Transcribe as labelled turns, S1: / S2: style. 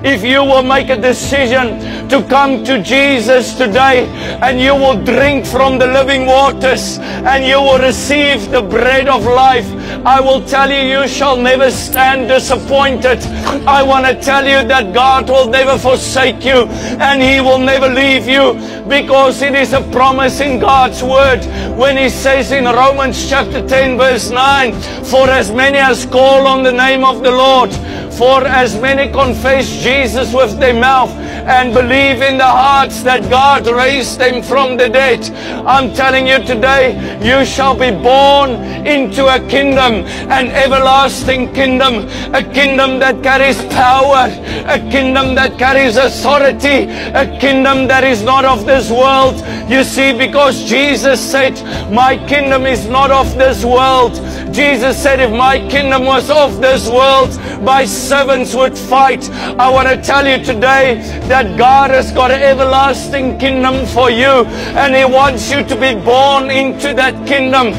S1: If you will make a decision to come to Jesus today, and you will drink from the living waters, and you will receive the bread of life, I will tell you, you shall never stand disappointed. I want to tell you that God will never forsake you, and He will never leave you, because it is a promise in God's word when He says in Romans chapter 10 verse 9, for as many as call on the name of the Lord, for as many confess Jesus with their mouth and believe in their hearts that God raised them from the dead. I'm telling you today, you shall be born into a kingdom, an everlasting kingdom, a kingdom that carries power, a kingdom that carries authority, a kingdom that is not of this world. You see, because Jesus said, my kingdom is not of this world. Jesus said, if my kingdom was of this world, my servants would fight. I want to tell you today that God has got an everlasting kingdom for you, and He wants you to be born into that kingdom.